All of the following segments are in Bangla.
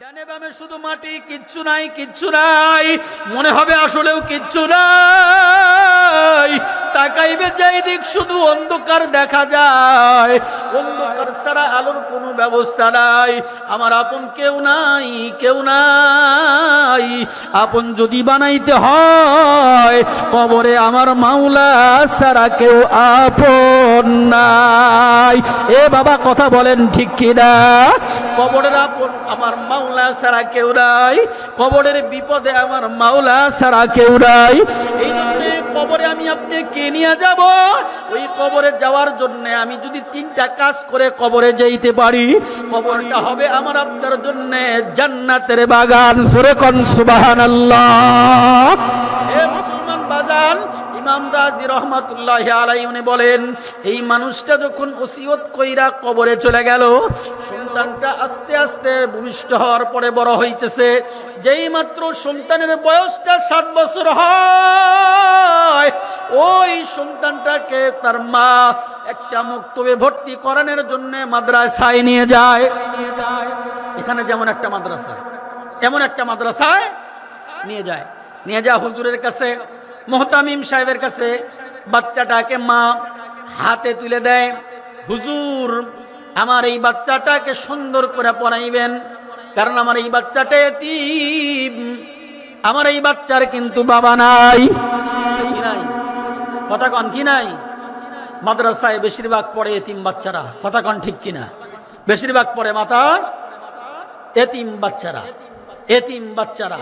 ডানে বামে শুধু মাটি, কিচ্ছু নাই, কিচ্ছু নাই। মনে হবে আসলেও কিচ্ছু নাই। তাকাইবে যেই দিক শুধু অন্ধকার দেখা যায়, অন্ধকার ছাড়া আলোর কোনো ব্যবস্থা নাই। আমার আপন কেউ নাই, কেউ নাই। আপন যদি বানাইতে হয় কবরে আমার মাওলা ছাড়া কেউ আপন নাই। এ বাবা কথা বলেন ঠিক কিনা? কবরের আপন আমার মাওলা ছাড়া কেউ নাই, কবরের বিপদে আমার মাওলা ছাড়া কেউ নাই। এই জন্য কবরে আমি আপনাকে নিয়ে যাব। ওই কবরে যাওয়ার জন্য আমি যদি তিনটা কাজ করে কবরে যাইতে পারি, কবরটা হবে আমার আপনার জন্য জান্নাতের বাগান। সূরা কোন সুবহানাল্লাহ। হে মুসলমান বাজান, ইমাম রাজি রহমাতুল্লাহি আলাইহি উনি বলেন, এই মানুষটা যখন ওসিয়ত কইরা কবরে চলে গেল, সন্তানটা আস্তে আস্তে ভূমিষ্ঠ হওয়ার পরে বড় হইতেছে। যেই মাত্র সন্তানের বয়সটা 7 বছর হয়, ওই সন্তানটাকে তার মা একটা মক্তবে ভর্তি করানোর জন্য মাদ্রাসায় নিয়ে যায়। এখানে যেমন একটা মাদ্রাসা, এমন একটা মাদ্রাসায় নিয়ে যায়। নিয়ে যায় হুজুরের কাছে, মুহতামিম সাহেবের কাছে। বাচ্চাটাকে মা হাতে তুলে দেয়, হুজুর আমার এই বাচ্চাটাকে সুন্দর করে পড়াইবেন, কারণ আমার এই বাচ্চাটা এতিম, আমার এই বাচ্চার কিন্তু বাবা নাই। কি নাই? কথা কন কি নাই? মাদ্রাসায় বেশিরভাগ পড়ে এতিম বাচ্চারা, কথা কন ঠিক কিনা? বেশিরভাগ পড়ে মাতা এতিম বাচ্চারা, এতিম বাচ্চারা,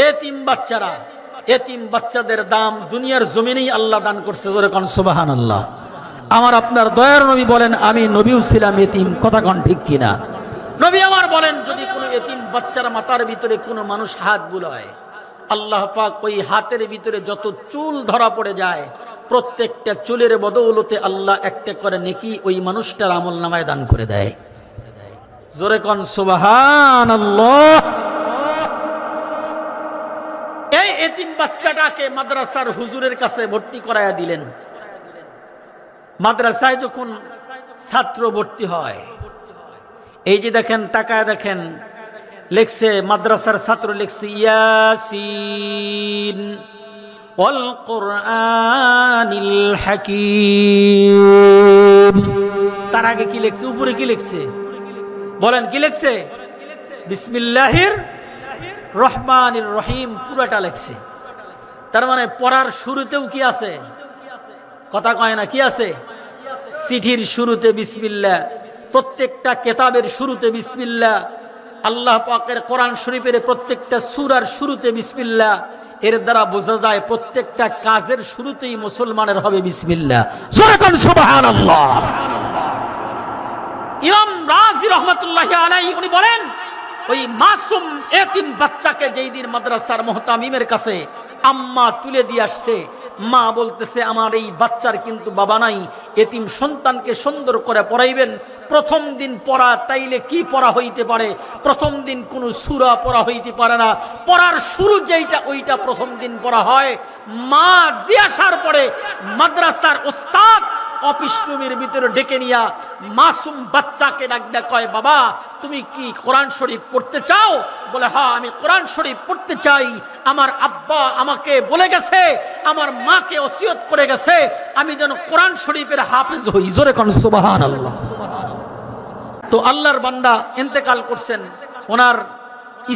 এতিম বাচ্চারা। এতিম বাচ্চাদের দাম দুনিয়ার জমিনেই আল্লাহ দান করছে। জোরে কোন সুবহানাল্লাহ। আমার আপনার দয়ার নবী বলেন, আমি নবীও ছিলাম এতিম, কথা কোন ঠিক কিনা? নবী আমার বলেন, যদি কোনো এতিম বাচ্চার মাথার ভিতরে কোনো মানুষ হাত বুলায়, আল্লাহ পাক ওই হাতের ভিতরে যত চুল ধরা পড়ে যায়, প্রত্যেকটা চুলের বদৌলতে আল্লাহ একটা করে নেকি ওই মানুষটার আমলনামায় দান করে দেয়। জোরে কোন সুবহানাল্লাহ। এই এতিম বাচ্চাটাকে মাদ্রাসার হুজুরের কাছে ভর্তি করায়া দিলেন। মাদ্রাসায় যখন ছাত্র ভর্তি হয়, এই যে দেখেন, তাকায় দেখেন, লেখছে মাদ্রাসার ছাত্র লেখছে ইয়াসিন ওয়াল কুরআনিল হাকীম। তার আগে কি লেখছে? উপরে কি লেখছে বলেন? কি লেখছে? বিসমিল্লাহির রহমানির রহিম পুরাটা লেখছে। তার মানে পড়ার শুরুতেও কি আছে? কথা কয় না, কি আছে? চিঠির শুরুতে বিসমিল্লাহ, প্রত্যেকটা কিতাবের শুরুতে বিসমিল্লাহ, আল্লাহ পাকের কোরআন শরীফের প্রত্যেকটা সূরার শুরুতে বিসমিল্লাহ। এর দ্বারা বোঝা যায় প্রত্যেকটা কাজের শুরুতেই মুসলমানের হবে বিসমিল্লাহ। জোরে কোন সুবহানাল্লাহ। ইমাম রাজি রাহমাতুল্লাহি আলাইহি উনি বলেন, ওই মাসুম এতিম বাচ্চাকে যেই দিন মাদ্রাসার মুহতামিমের কাছে আম্মা তুলে দিয়ে আসছে, মা বলতেছে আমার এই বাচ্চার কিন্তু বাবা নাই, এতিম সন্তানকে সুন্দর করে পড়াইবেন। প্রথম দিন পড়া, তাইলে কি পড়া হইতে পারে? প্রথম দিন কোনো সূরা পড়া হইতে পারে না। পড়ার শুরু যেইটা ওইটা প্রথম দিন পড়া হয়। মা দিয়ে আসার পরে মাদ্রাসার ওস্তাদ অফিস রুমের ভিতরে ডেকে নিয়া মাসুম বাচ্চাকে ডাক দেয়া, কয় বাবা তুমি কি কোরআন শরীফ পড়তে চাও? বলে হ্যাঁ আমি কোরআন শরীফ পড়তে চাই। আমার আব্বা আমাকে বলে গেছে, আমার মাকে ওসিয়ত করে গেছে আমি যেন কোরআন শরীফের হাফেজ হই। জোরে কোন সুবহানাল্লাহ। তো আল্লাহর বান্দা ইন্তেকাল করছেন, ওনার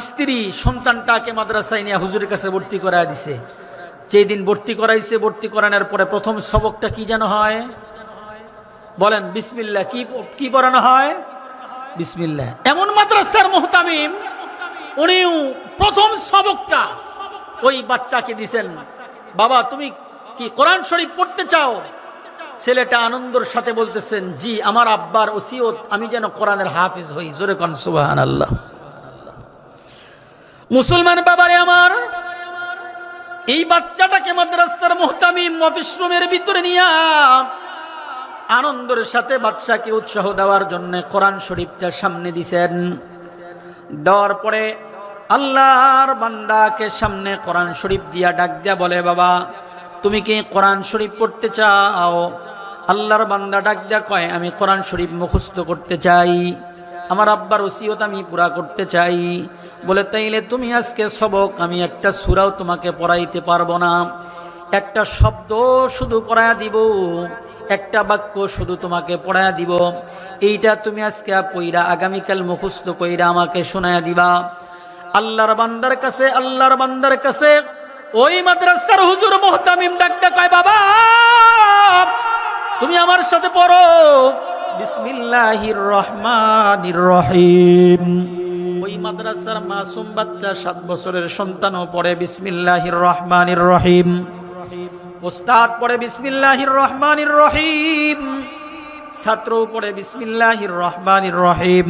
স্ত্রী সন্তানটাকে মাদ্রাসায় নিয়ে হুজুরের কাছে ভর্তি করায় দিছে। যেই দিন ভর্তি করাইছে, ভর্তি করানোর পরে প্রথম সবকটা কি যেন হয় বলেন? বিসমিল্লাহ। কি পড়ানো হয়? বিসমিল্লাহ। এমন মাদ্রাসার মুহতামিম, উনিও প্রথম সবকটা ওই বাচ্চাকে দিছেন, বাবা তুমি কি কোরআন শরীফ পড়তে চাও? ছেলেটা আনন্দের সাথে বলতেছেন, জি আমার আব্বার ওসিয়ত আমি যেন কোরআনের হাফিজ হই। জোরে কোন সুবহানাল্লাহ। মুসলমান বাবারে আমার, এই বাচ্চাটাকে মাদ্রাসার মুহতামিম অফিস রুমের ভিতরে নিয়ে আনন্দের সাথে বাচ্চাকে উৎসাহ দেওয়ার জন্য কোরআন শরীফটা সামনে দিছেন। দেওয়ার পরে আল্লাহর বান্দাকে সামনে কোরআন শরীফ দিয়া ডাক দিয়া বলে, বাবা তুমি কি কোরআন শরীফ পড়তে চাও? আল্লাহর বান্দা ডাক দিয়া কয়, আমি কোরআন শরীফ মুখস্থ করতে চাই। আমার আব্বার ওসিয়ত আমি পুরা করতে চাই। বলে তাইলে তুমি আজকে সবক আমি একটা সূরাও তোমাকে পড়াইতে পারবো না, একটা শব্দ শুধু পড়ায়া দিব, একটা বাক্য শুধু তোমাকে পড়ায়া দিব, এইটা তুমি আজকে পইরা আগামীকাল মুখস্থ কইরা আমাকে শোনায়া দিবা। আল্লাহর বান্দার কাছে ওই মাদ্রাসার হুজুর মুহতামিম ডাকতে কয়, বাবা তুমি আমার সাথে পড়ো বিসমিল্লাহির রহমানির রহিম। ওই মাদ্রাসার মাসুম বাচ্চা 7 বছরের সন্তানও পড়ে বিসমিল্লাহির রহমানির রহিম, উস্তাদ পড়ে বিসমিল্লাহির রহমানির রহিম, ছাত্রও পড়ে বিসমিল্লাহির রহমানির রহিম।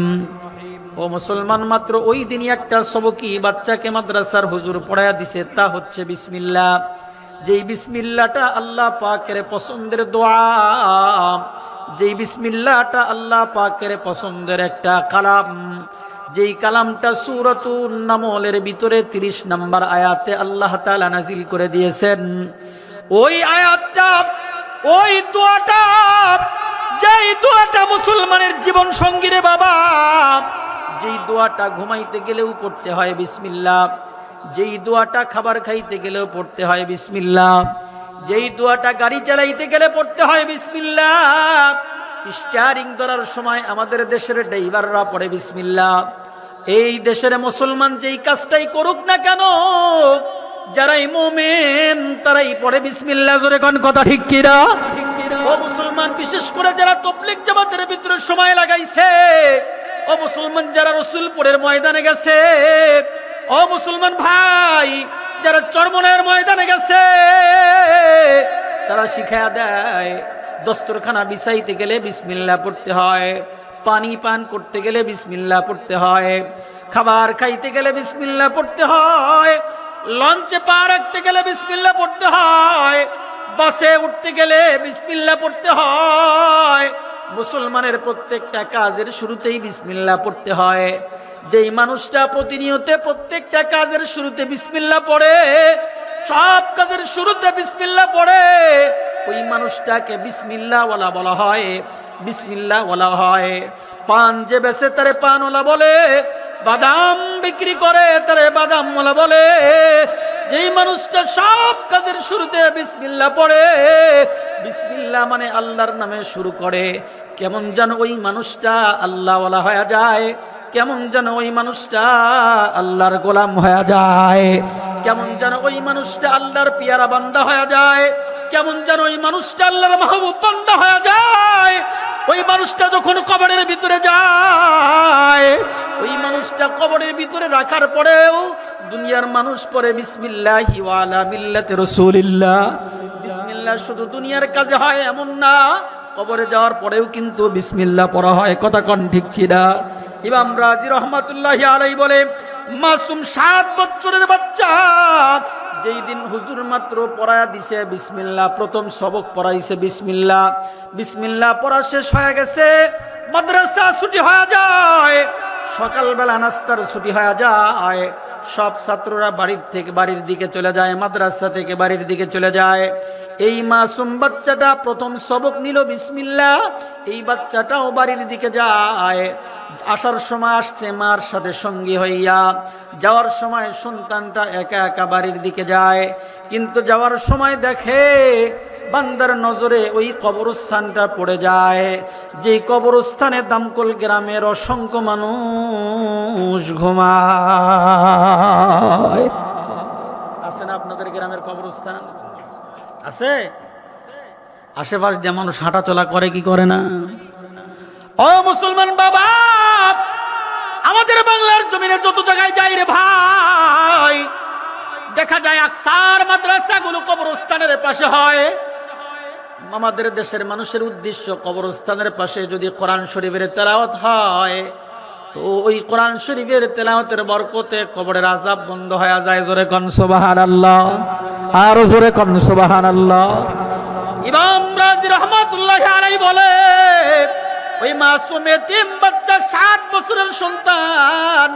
ও মুসলমান, মাত্র ওই দিনই একটা সবকি বাচ্চাকে মাদ্রাসার হুজুর পড়ায়া দিছে, তা হচ্ছে বিসমিল্লাহ। যেই বিসমিল্লাহটা আল্লাহ পাকের পছন্দের দোয়া, যেই বিসমিল্লাহটা আল্লাহ পাকের পছন্দের একটা কালাম, যেই কালামটা সূরাতুন নামলের ভিতরে 30 নম্বর আয়াতে আল্লাহ তাআলা নাজিল করে দিয়েছেন। ওই আয়াতটা, ওই দোয়াটা, যেই দোয়াটা মুসলমানের জীবন সঙ্গী রে বাবা, যেই দোয়াটা ঘুমাইতে গেলেও পড়তে হয় বিসমিল্লাহ, যেই দোয়াটা খাবার খাইতে গেলেও পড়তে হয় বিসমিল্লাহ, যেই দোয়াটা গাড়ি চালাইতে গেলে পড়তে হয় বিসমিল্লাহ, স্টিয়ারিং ধরার সময় আমাদের দেশের ড্রাইভাররা পড়ে বিসমিল্লাহ। এই দেশের মুসলমান যেই কাজটাই করুক না কেন, যারাই মুমিন তারাই পড়ে বিসমিল্লাহ। জোরে কোন কথা ঠিক কিনা? ও মুসলমান, বিশেষ করে যারা তাবলীগ জামাতের ভিতরে সময় লাগাইছে, ও মুসলমান যারা রসুলপুরের ময়দানে গেছে, ও মুসলমান ভাই যারা চরমনের ময়দানে গেছে, তারা শিখায়া দেয় দস্তরখানা বিছাইতে গেলে বিসমিল্লাহ পড়তে হয়, পানি পান করতে গেলে বিসমিল্লাহ পড়তে হয়, খাবার খাইতে গেলে বিসমিল্লাহ পড়তে হয়, লঞ্চে পা রাখতে গেলে বিসমিল্লাহ পড়তে হয়, বাসে উঠতে গেলে বিসমিল্লাহ পড়তে হয়। মুসলমানের প্রত্যেকটা কাজের শুরুতেই বিসমিল্লাহ পড়তে হয়। যেই মানুষটা প্রতিনিয়ত প্রত্যেকটা কাজের শুরুতে বিসমিল্লাহ পড়ে, সব কাজের শুরুতে বিসমিল্লাহ পড়ে, ওই মানুষটাকে বিসমিল্লাহওয়ালা বলা হয়, বিসমিল্লাহওয়ালা হয়। পান যে বেচে তারে পানওয়ালা বলে, বাদাম বিক্রি করে তারে বাদামওয়ালা বলে। যেই মানুষটা সব কাজের শুরুতে বিসমিল্লাহ পড়ে, বিসমিল্লাহ মানে আল্লাহর নামে শুরু করে, কেমন যেন ওই মানুষটা আল্লাহওয়ালা হয়ে যায়, কেমন যেন ওই মানুষটা আল্লাহর গোলাম হয়ে যায়, কেমন যেন ওই মানুষটা আল্লাহর পিয়ারা বান্দা হয়ে যায়, কেমন যেন ওই মানুষটা আল্লাহর মাহবুব বান্দা হয়ে যায়। ওই মানুষটা যখন কবরের ভিতরে যায়, ওই মানুষটা কবরের ভিতরে রাখার পরেও দুনিয়ার মানুষ পড়ে বিসমিল্লাহি ওয়া আলা মিল্লাতি রাসূলিল্লাহ। বিসমিল্লাহ শুধু দুনিয়ার কাজে হয় এমন না, কবরে যাওয়ার পরেও কিন্তু বিসমিল্লাহ পড়া হয়। কথা কোন ঠিক কিনা? ইমাম রাজি রহমাতুল্লাহি আলাইহি বলে, মাসুম 7 বছরের বাচ্চা যেই দিন হুজুর মাত্র পড়ায়া দিছে বিসমিল্লাহ, প্রথম সবক পড়াইছে বিসমিল্লাহ, বিসমিল্লাহ পড়া শেষ হয়ে গেছে, মাদ্রাসা ছুটি হয়ে যায়, সকালবেলা নাস্তার ছুটি হয়ে যায়, সব ছাত্ররা বাড়ির দিকে চলে যায়, মাদ্রাসা থেকে বাড়ির দিকে চলে যায়। এই মাসুম বাচ্চাটা প্রথম সবক নিল বিসমিল্লাহ, এই বাচ্চাটাও বাড়ির দিকে যায়। আসার সময় আসছে মার সাথে সঙ্গী হইয়া, যাওয়ার সময় সন্তানটা একা একা বাড়ির দিকে যায়, কিন্তু যাওয়ার সময় দেখে বান্দার নজরে ওই কবরস্থানটা পড়ে যায়, যে কবরস্থানে দামকল গ্রামের অসংখ্য মানুষ ঘুমায়। আছে না আপনাদের গ্রামের কবরস্থান? আছে? আশেপাশ যে মানুষ হাঁটা চলা করে কি করে না? ও মুসলমান বাবা, আমাদের বাংলার জমিনে যত জায়গায় যাই রে ভাই, দেখা যায় আকসার মাদ্রাসাগুলো কবরস্থানের পাশে হয়। আমাদের দেশের মানুষের উদ্দেশ্য, কবরস্থানের পাশে যদি কোরআন শরীফের তেলাওয়াত হয়, তো ওই কোরআন শরীফের তেলাওয়াতের বরকতে কবরের আযাব বন্ধ হয়ে যায়। জোরে কোন সুবহানাল্লাহ, আর জোরে কোন সুবহানাল্লাহ। ইমাম রাজি রাহমাতুল্লাহি আলাইহি বলে, ওই মাসুম এতিম বাচ্চা 7 বছরের সন্তান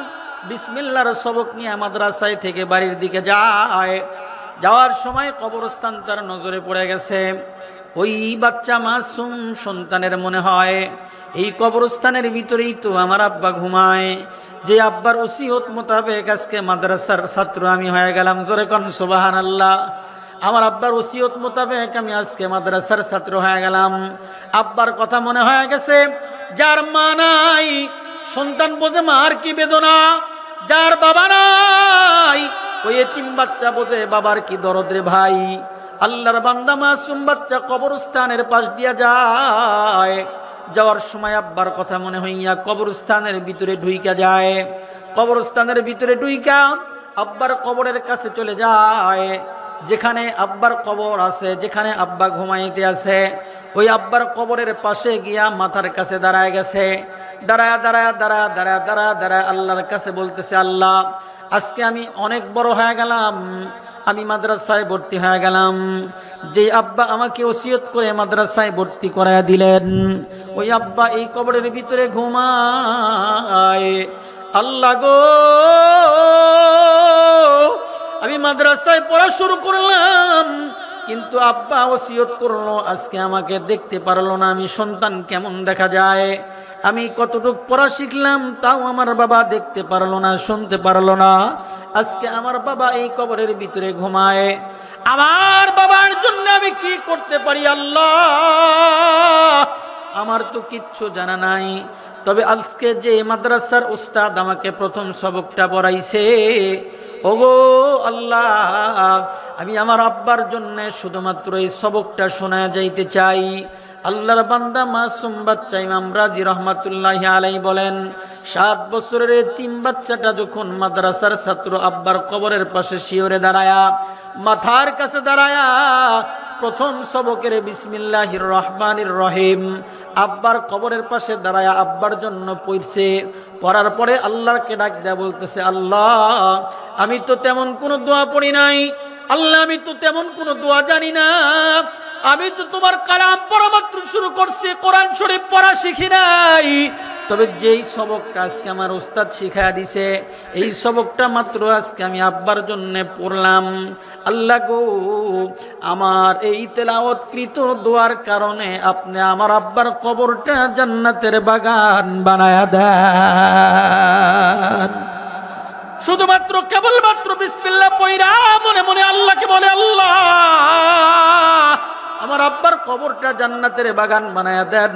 বিসমিল্লাহর সবক নিয়ে মাদ্রাসায় থেকে বাড়ির দিকে যায়। যাওয়ার সময় কবরস্থান তার নজরে পড়ে গেছে। ওই বাচ্চা মাসুম সন্তানের মনে হয় এই কবরস্থানের ভিতরেই তো আমার আব্বা ঘুমায়। যে আব্বার ওসিয়ত মোতাবেক আজকে মাদ্রাসার ছাত্র আমি হয়ে গেলাম। জোরে কোন সুবহানাল্লাহ। আমার আব্বার ওসিয়ত মোতাবেক আমি আজকে মাদ্রাসার ছাত্র হয়ে গেলাম। আব্বার কথা মনে হয়ে গেছে, যার মা নাই সন্তান বোঝে মার কি বেদনা, যার বাবা নাই ওই এতিম বাচ্চা বোঝে বাবার কি দরদ রে ভাই। আল্লাহর বান্দা মাসুম বাচ্চা কবরস্থানের পাশ দিয়া যায়, যাওয়ার সময় আব্বার কথা মনে হইয়া কবরস্থানের ভিতরে ঢুইকা যায়। কবরস্থানের ভিতরে ঢুইকা আব্বার কবরের কাছে চলে যায়। যেখানে আব্বার কবর আছে, যেখানে আব্বা ঘুমাইতে আছে, ওই আব্বার কবরের পাশে গিয়া মাথার কাছে দাঁড়ায় গেছে। দাঁড়ায় দাঁড়ায় দাঁড়ায় দাঁড়ায় দাঁড়ায় দাঁড়ায় আল্লাহর কাছে বলতেছে, আল্লাহ আজকে আমি অনেক বড় হয়ে গেলাম, আমি মাদ্রাসায় ভর্তি হয়ে গেলাম। যে আব্বা আমাকে ওসিয়ত করে মাদ্রাসায় ভর্তি করায় দিলেন, ওই আব্বা এই কবরের ভিতরে ঘুমায়। আল্লাহ গো, আমি মাদ্রাসায় পড়া শুরু করলাম, কিন্তু আব্বা ওসিয়ত করলো, আজকে আমাকে দেখতে পারলো না। আমি সন্তান কেমন দেখা যায়, আমি কতটুক পড়া শিখলাম তাও আমার বাবা দেখতে পারলো না, শুনতে পারলো না। আজকে আমার বাবা এই কবরের ভিতরে ঘুমায়। আমার বাবার জন্য আমি কি করতে পারি আল্লাহ? আমার তো কিচ্ছু জানা নাই। তবে আজকে যে মাদ্রাসার উস্তাদ আমাকে প্রথম সবকটা পড়াইছে, ওগো আল্লাহ, আমি আমার আব্বার জন্য শুধুমাত্র এই সবকটা শোনা যাইতে চাই। আল্লাহর বান্দা মাসুম বাচ্চা ইমাম রাজি রহমাতুল্লাহি আলাইহি বলেন, 7 বছরের এতিম বাচ্চাটা যখন মাদ্রাসার ছাত্র আব্বার কবরের পাশে শিওরে দাঁড়ায়া, মাথার কাছে দাঁড়ায়া প্রথম সবকের বিসমিল্লাহির রহমানির রহিম আব্বার কবরের পাশে দাঁড়ায়া আব্বার জন্য পড়ছে। পড়ার পরে আল্লাহকে ডাক দেয়া বলতেছে, আল্লাহ আমি তো তেমন কোনো দোয়া পড়ি নাই, আল্লাহ আমি তো তেমন কোনো দোয়া জানি না, আমি তো তোমার কালাম পড়া মাত্র শুরু করছি, কোরআন শরীফ পড়া শিখি নাই। তবে যেই সবকটা আজকে আমার উস্তাদ শিখায়া দিছে, এই সবকটা মাত্র আজকে আমি আব্বার জন্য পড়লাম। আল্লাহ গো, আমার এই তেলাওয়াতকৃত দোয়ার কারণে আপনি আমার আব্বার কবরটা জান্নাতের বাগান বানায়া দেন। শুধুমাত্র কেবলমাত্র বিসমিল্লাহ পয়রা মনে মনে আল্লাহকে বলে, আল্লাহ আমার আব্বার কবরটা জান্নাতের বাগান বানায়া দেন।